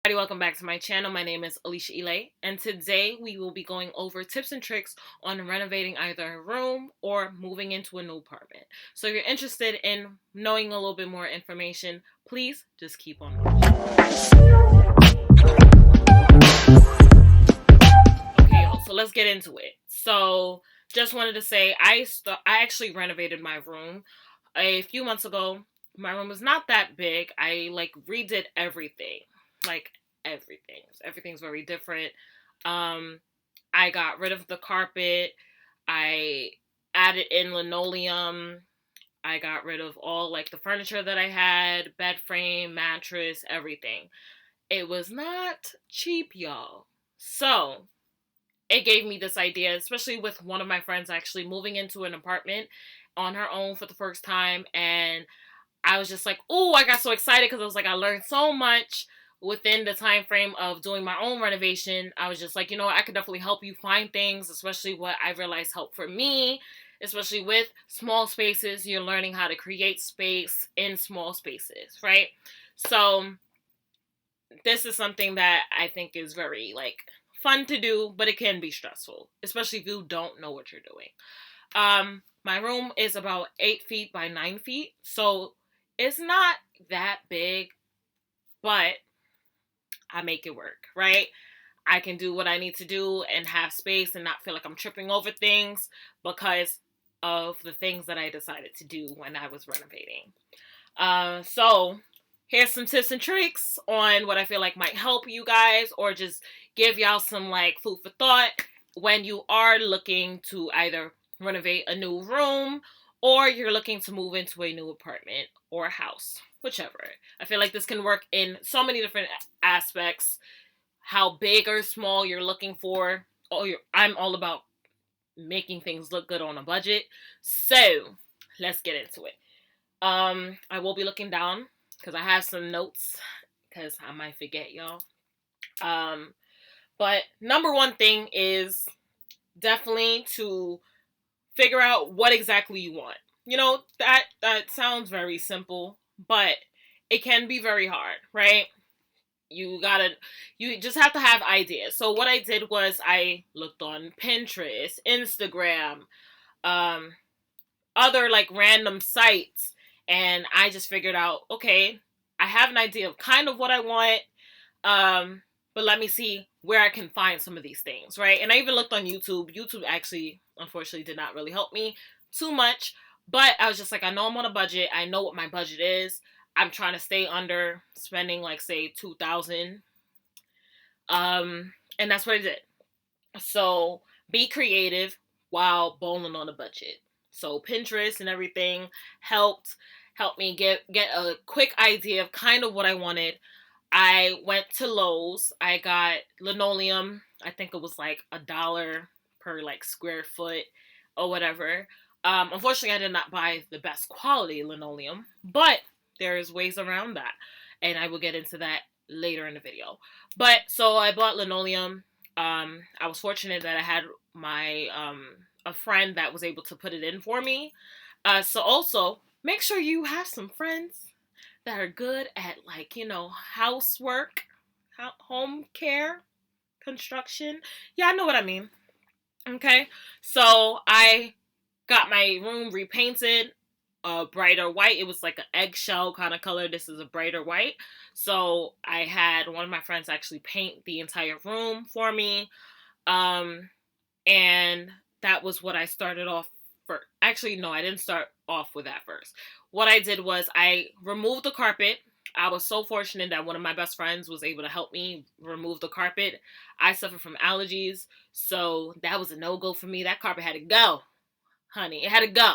Welcome back to my channel. My name is Alicia Elay, and today we will be going over tips and tricks on renovating either a room or moving into a new apartment. So if you're interested in knowing a little bit more information, please just keep on watching. Okay, y'all, so let's get into it. So just wanted to say I actually renovated my room a few months ago. My room was not that big. I redid everything. Like everything. Everything's very different. Um, I got rid of the carpet. I added in linoleum. I got rid of all the furniture that I had, bed frame, mattress, everything. It was not cheap, y'all. So it gave me this idea, especially with one of my friends actually moving into an apartment on her own for the first time, and I was just like, oh, I got so excited because I was like, I learned so much within the time frame of doing my own renovation. I was just like, I could definitely help you find things, especially what I realized helped for me, especially with small spaces. You're learning how to create space in small spaces, right? So this is something that I think is very fun to do, but it can be stressful, especially if you don't know what you're doing. My room is about 8 feet by 9 feet, so it's not that big, but I make it work, right? I can do what I need to do and have space and not feel like I'm tripping over things because of the things that I decided to do when I was renovating. So here's some tips and tricks on what I feel like might help you guys or just give y'all some food for thought when you are looking to either renovate a new room or you're looking to move into a new apartment or house, whichever. I feel like this can work in so many different aspects. How big or small you're looking for. I'm all about making things look good on a budget. So let's get into it. I will be looking down because I have some notes because I might forget, y'all. But number one thing is definitely to figure out what exactly you want. That sounds very simple, but it can be very hard, right? You just have to have ideas. So what I did was I looked on Pinterest, Instagram, um, other random sites, and I just figured out, okay, I have an idea of kind of what I want, but let me see where I can find some of these things, right? And I even looked on YouTube. YouTube actually, unfortunately, did not really help me too much, but I was just like, I know I'm on a budget. I know what my budget is. I'm trying to stay under spending say 2,000. And that's what I did. So be creative while bowling on a budget. So Pinterest and everything helped me get a quick idea of kind of what I wanted. I went to Lowe's. I got linoleum. I think it was $1 per square foot or whatever. Unfortunately, I did not buy the best quality linoleum, but there's ways around that, and I will get into that later in the video. But so I bought linoleum. I was fortunate that I had my a friend that was able to put it in for me. So also make sure you have some friends that are good at housework, home care, construction. Yeah, I know what I mean. Okay, so I got my room repainted a brighter white. It was like an eggshell kind of color. This is a brighter white. So I had one of my friends actually paint the entire room for me. Um, and that was what I started off for. Actually, no, I didn't start off with that first. What I did was I removed the carpet. I was so fortunate that one of my best friends was able to help me remove the carpet. I suffer from allergies, so that was a no-go for me. That carpet had to go, honey. It had to go.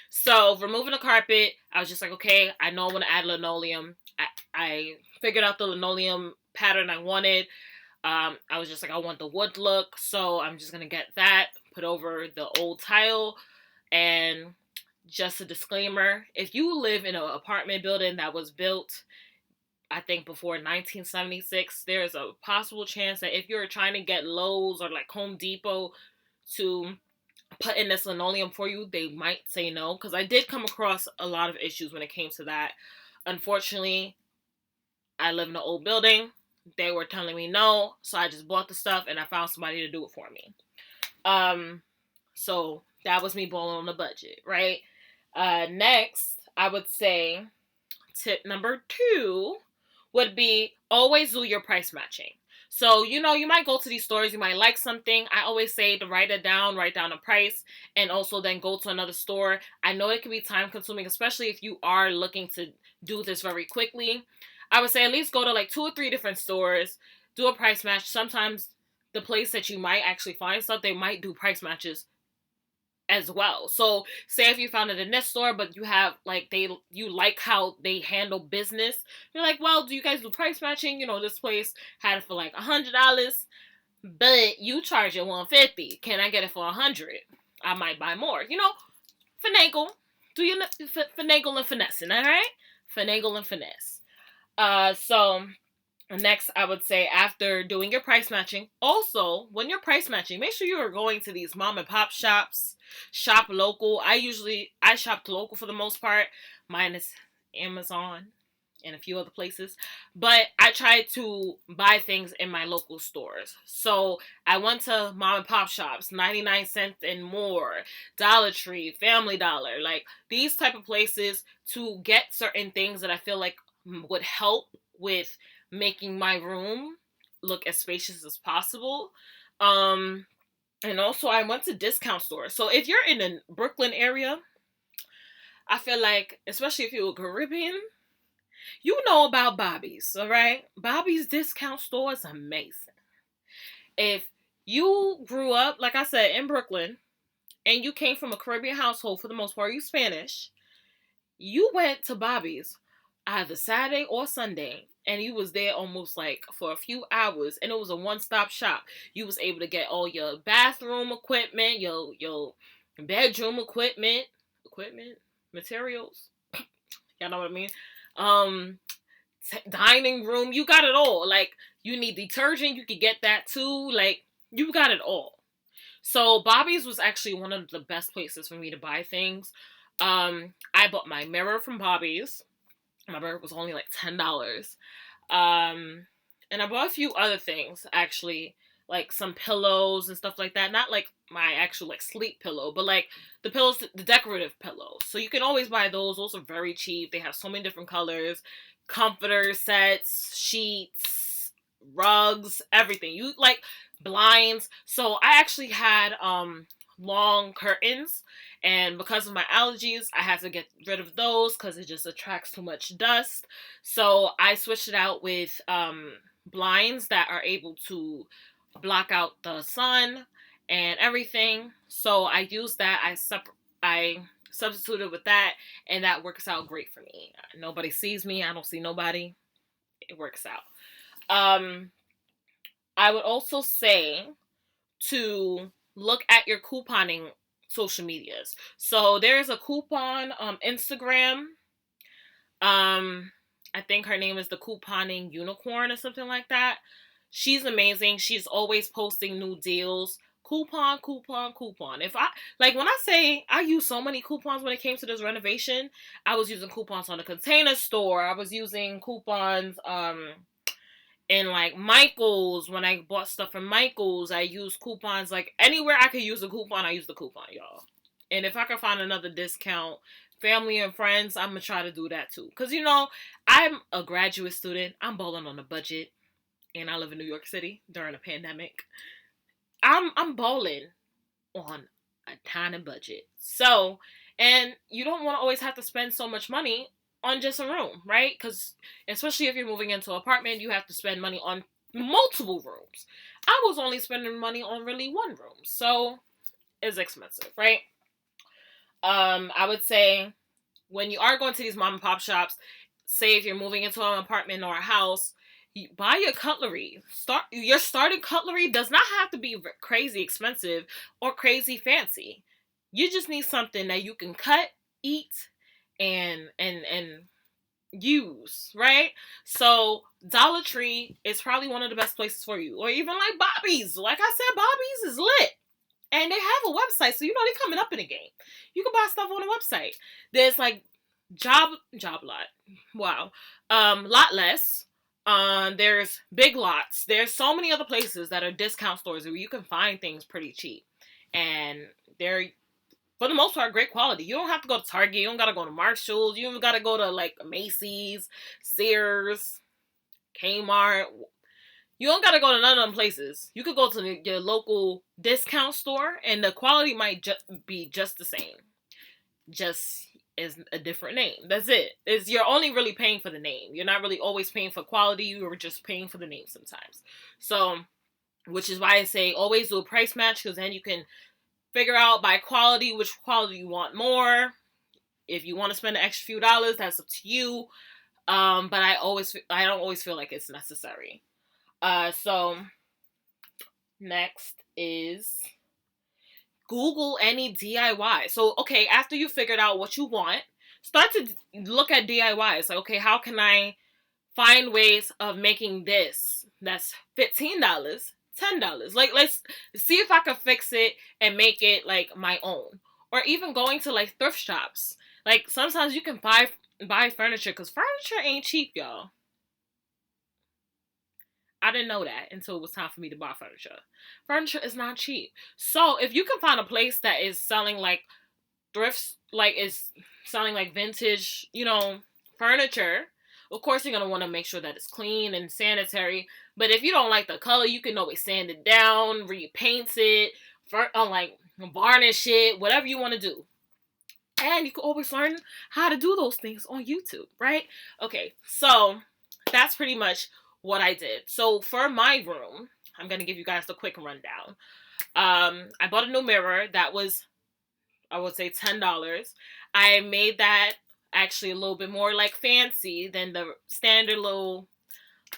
So removing the carpet, I was just like, okay, I know I want to add linoleum. I figured out the linoleum pattern I wanted. I was just like, I want the wood look, so I'm just gonna get that put over the old tile. And just a disclaimer, if you live in an apartment building that was built, I think before 1976, there's a possible chance that if you're trying to get Lowe's or Home Depot to put in this linoleum for you, they might say no, because I did come across a lot of issues when it came to that. Unfortunately, I live in an old building, They were telling me no, so I just bought the stuff and I found somebody to do it for me. So that was me balling on the budget, right? Next, I would say tip number 2 would be always do your price matching. So, you might go to these stores, you might like something. I always say to write it down, write down the price, and also then go to another store. I know it can be time consuming, especially if you are looking to do this very quickly. I would say at least go to like 2 or 3 different stores, do a price match. Sometimes the place that you might actually find stuff, they might do price matches as well. So say if you found it in this store, but you have you like how they handle business, you're like, well, do you guys do price matching? This place had it for like $100, but you charge it $150. Can I get it for $100? I might buy more. Finagle. Do you finagle and finessing? All right, finagle and finesse. So next, I would say after doing your price matching, also when you're price matching, make sure you are going to these mom and pop shops. Shop local. I shop local for the most part. Minus Amazon and a few other places. But I try to buy things in my local stores. So I went to mom and pop shops, 99 cents and more, Dollar Tree, Family Dollar, like these type of places to get certain things that I feel like would help with making my room look as spacious as possible. And also I went to discount stores. So if you're in the Brooklyn area, I feel like, especially if you're Caribbean, you know about Bobby's, all right? Bobby's discount store is amazing. If you grew up, like I said, in Brooklyn, and you came from a Caribbean household, for the most part, you Spanish, you went to Bobby's either Saturday or Sunday, and you was there almost like for a few hours, and it was a one-stop shop. You was able to get all your bathroom equipment, your bedroom equipment, materials. Y'all know what I mean? Dining room, you got it all. Like, you need detergent, you could get that too. Like, you got it all. So Bobby's was actually one of the best places for me to buy things. I bought my mirror from Bobby's. My mirror was only like $10. And I bought a few other things, actually, like some pillows and stuff like that. Not like my actual like sleep pillow, but like the pillows, the decorative pillows. So you can always buy those. Those are very cheap. They have so many different colors, comforter sets, sheets, rugs, everything. You like blinds. So I actually had long curtains, and because of my allergies, I had to get rid of those because it just attracts too much dust. So I switched it out with blinds that are able to block out the sun and everything. So I use that. I substituted with that, and that works out great for me. Nobody sees me. I don't see nobody. It works out. I would also say to look at your couponing social medias. So there's a coupon Instagram. I think her name is the Couponing Unicorn or something like that. She's amazing. She's always posting new deals. Coupon. If I when I say I use so many coupons when it came to this renovation, I was using coupons on the Container Store. I was using coupons in like Michael's. When I bought stuff from Michael's, I used coupons. Like anywhere I could use a coupon, I use the coupon, y'all. And if I can find another discount, family and friends, I'm gonna try to do that too. Cause I'm a graduate student. I'm balling on a budget, and I live in New York City during a pandemic. I'm balling on a tiny budget. So, and you don't want to always have to spend so much money on just a room, right? Because especially if you're moving into an apartment, you have to spend money on multiple rooms. I was only spending money on really one room, so it's expensive, right? I would say when you are going to these mom and pop shops, say if you're moving into an apartment or a house, you buy your cutlery. Your starting cutlery does not have to be crazy expensive or crazy fancy. You just need something that you can cut, eat, and use, right? So Dollar Tree is probably one of the best places for you, or even like Bobby's. Like I said, Bobby's is lit, and they have a website, so they're coming up in the game. You can buy stuff on the website. There's like Job Lot, wow, Lot Less. There's Big Lots. There's so many other places that are discount stores where you can find things pretty cheap. And they're, for the most part, great quality. You don't have to go to Target. You don't got to go to Marshalls. You don't got to go to, like, Macy's, Sears, Kmart. You don't got to go to none of them places. You could go to your local discount store, and the quality might be just the same. Just is a different name. That's it. You're only really paying for the name. You're not really always paying for quality. You're just paying for the name sometimes. So, which is why I say always do a price match, because then you can figure out by quality which quality you want more. If you want to spend an extra few dollars, that's up to you. But I don't always feel like it's necessary. So next is Google any DIY. So, okay, after you figured out what you want, start to look at DIYs. Like, okay, how can I find ways of making this that's $15, $10? Like, let's see if I can fix it and make it like my own. Or even going to like thrift shops. Like, sometimes you can buy furniture, because furniture ain't cheap, y'all. I didn't know that until it was time for me to buy furniture. Furniture is not cheap. So if you can find a place that is selling like thrifts, like is selling like vintage, furniture, of course you're going to want to make sure that it's clean and sanitary. But if you don't like the color, you can always sand it down, repaint it, like varnish it, whatever you want to do. And you can always learn how to do those things on YouTube, right? Okay, so that's pretty much what I did. So for my room, I'm going to give you guys the quick rundown. I bought a new mirror that was, I would say, $10. I made that actually a little bit more like fancy than the standard little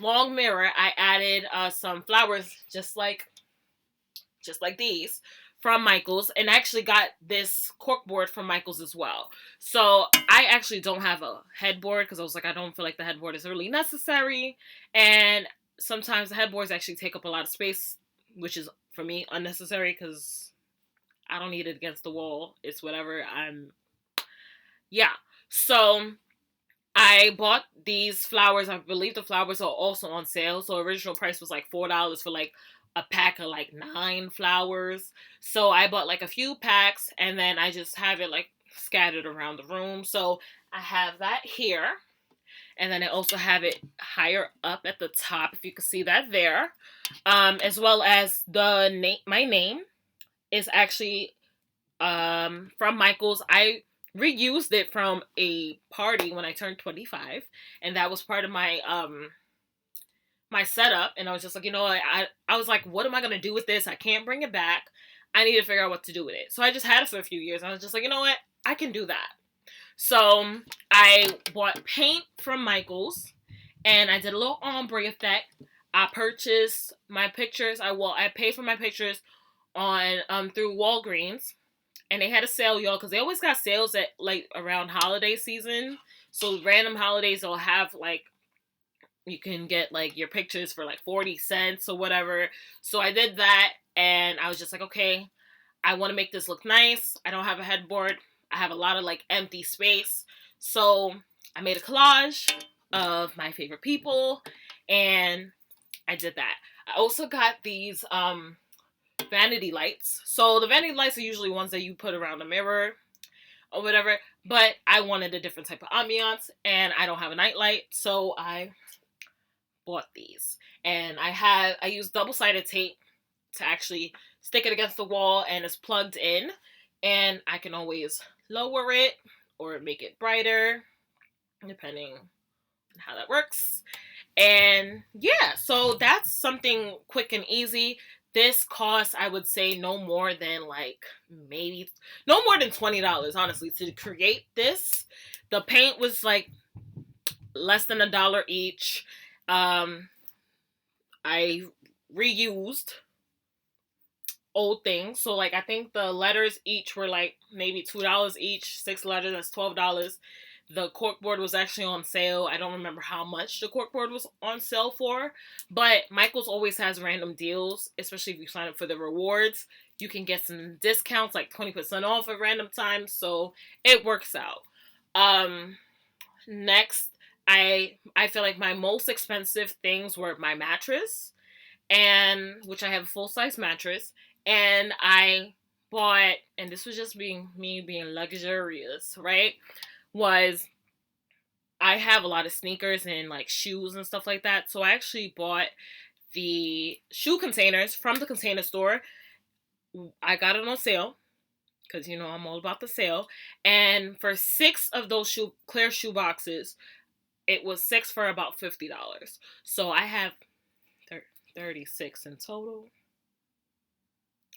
long mirror. I added some flowers just like these from Michael's, and I actually got this corkboard from Michael's as well. So I actually don't have a headboard, because I was like, I don't feel like the headboard is really necessary. And sometimes the headboards actually take up a lot of space, which is, for me, unnecessary, because I don't need it against the wall. It's whatever. Yeah. So I bought these flowers. I believe the flowers are also on sale. So original price was like $4 for like a pack of like 9 flowers. So I bought like a few packs, and then I just have it like scattered around the room. So I have that here, and then I also have it higher up at the top, if you can see that there, as well as the name. My name is actually from Michael's. I reused it from a party when I turned 25, and that was part of my my setup. And I was just like, I was like, what am I gonna do with this? I can't bring it back. I need to figure out what to do with it. So I just had it for a few years. I was just like, you know what? I can do that. So I bought paint from Michael's, and I did a little ombre effect. I purchased my pictures. I paid for my pictures on through Walgreens, and they had a sale, y'all, because they always got sales at like around holiday season. So random holidays they'll have like, you can get like your pictures for like 40 cents or whatever. So I did that, and I was just like, okay, I want to make this look nice. I don't have a headboard. I have a lot of like empty space. So I made a collage of my favorite people, and I did that. I also got these vanity lights. So the vanity lights are usually ones that you put around the mirror or whatever, but I wanted a different type of ambiance, and I don't have a nightlight, so I bought these. And I used double-sided tape to actually stick it against the wall, and it's plugged in, and I can always lower it or make it brighter depending on how that works. And yeah, so that's something quick and easy. This costs, I would say, no more than like maybe no more than $20, honestly, to create this. The paint was like less than $1 each. I reused old things. So like I think the letters each were like maybe $2 each. 6 letters, that's $12. The corkboard was actually on sale. I don't remember how much the corkboard was on sale for, but Michael's always has random deals, especially if you sign up for the rewards. You can get some discounts, like 20% off at random times, so it works out. Next, I feel like my most expensive things were my mattress, and which I have a full size mattress, and I bought, and this was just being me being luxurious, right? Was I have a lot of sneakers and like shoes and stuff like that, so I actually bought the shoe containers from the Container Store. I got it on sale because you know I'm all about the sale, and for 6 of those clear shoe boxes, it was 6 for about $50. So I have 36 in total.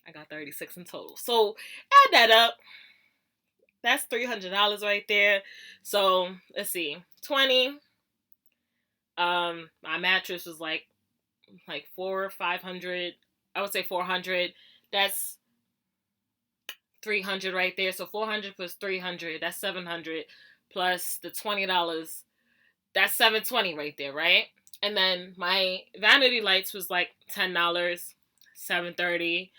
I got 36 in total. So add that up. That's $300 right there. So let's see, 20. My mattress was like 400 or 500. I would say 400. That's 300 right there. So 400 plus 300. That's 700 plus the $20. That's 720 right there, right? And then my vanity lights was like $10, 730.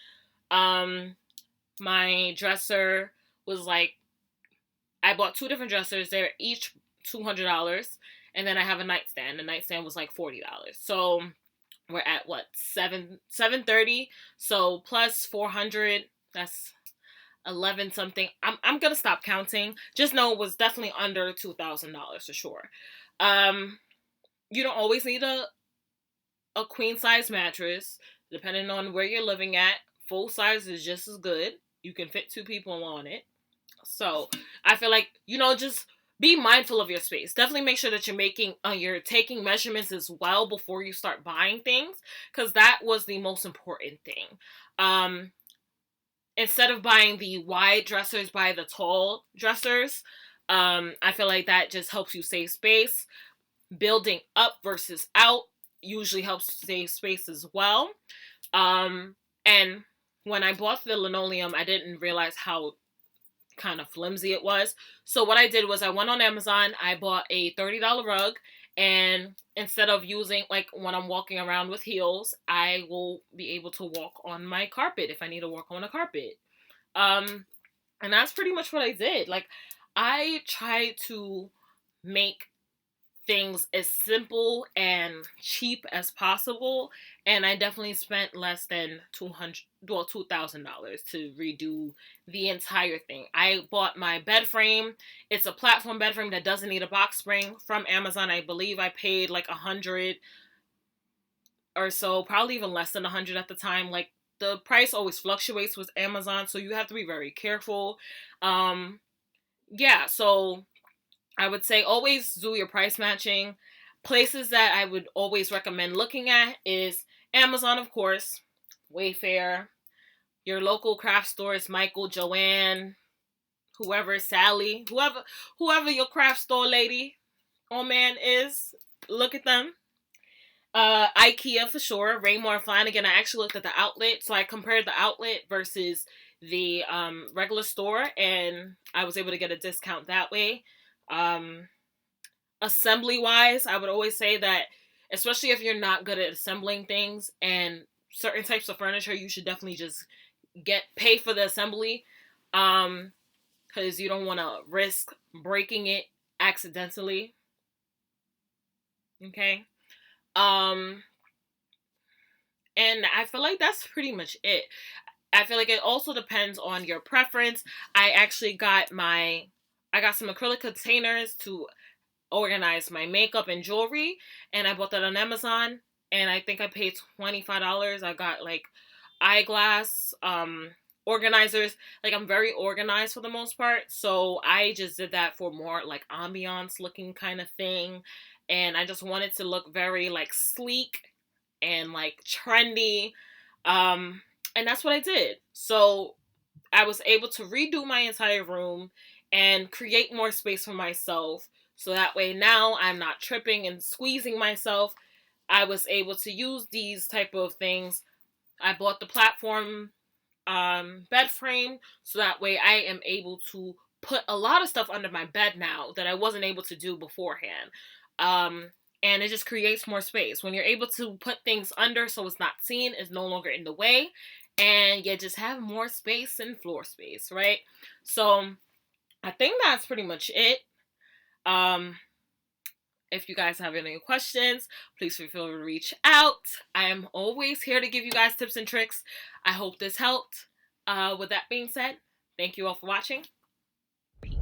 My dresser was like, I bought 2 different dressers. They're each $200, and then I have a nightstand. The nightstand was like $40. So we're at what, 730. So plus 400. That's 11 something. I'm gonna stop counting. Just know it was definitely under $2,000 for sure. You don't always need a queen size mattress, depending on where you're living at. Full size is just as good. You can fit 2 people on it. So I feel like, just be mindful of your space. Definitely make sure that you're taking measurements as well before you start buying things, because that was the most important thing. Instead of buying the wide dressers, buy the tall dressers. I feel like that just helps you save space. Building up versus out usually helps save space as well. And when I bought the linoleum, I didn't realize how kind of flimsy it was. So what I did was I went on Amazon, I bought a $30 rug, and instead of using, like, when I'm walking around with heels, I will be able to walk on my carpet if I need to walk on a carpet. And that's pretty much what I did. Like, I tried to make things as simple and cheap as possible, and I definitely spent less than $2,000 to redo the entire thing. I bought my bed frame. It's a platform bed frame that doesn't need a box spring from Amazon. I believe I paid like 100 or so, probably even less than 100 at the time. Like, the price always fluctuates with Amazon, so you have to be very careful. Yeah, so I would say always do your price matching. Places that I would always recommend looking at is Amazon, of course, Wayfair, your local craft stores, Michael, Joanne, whoever, Sally, whoever your craft store lady or man is, look at them. IKEA for sure, Raymour Flanigan. I actually looked at the outlet, so I compared the outlet versus the regular store, and I was able to get a discount that way. Assembly wise, I would always say that, especially if you're not good at assembling things and certain types of furniture, you should definitely just pay for the assembly, because you don't want to risk breaking it accidentally. Okay. And I feel like that's pretty much it. I feel like it also depends on your preference. I got some acrylic containers to organize my makeup and jewelry, and I bought that on Amazon, and I think I paid $25. I got like eyeglass organizers. Like, I'm very organized for the most part, so I just did that for more like ambiance looking kind of thing, and I just wanted to look very like sleek and like trendy, and that's what I did. So I was able to redo my entire room and create more space for myself, so that way now I'm not tripping and squeezing myself. I was able to use these type of things. I bought the platform bed frame, so that way I am able to put a lot of stuff under my bed now that I wasn't able to do beforehand. And it just creates more space. When you're able to put things under so it's not seen, it's no longer in the way, and you just have more space and floor space, right? So I think that's pretty much it. Um, If you guys have any questions, please feel free to reach out. I am always here to give you guys tips and tricks. I hope this helped. With that being said, thank you all for watching. Peace.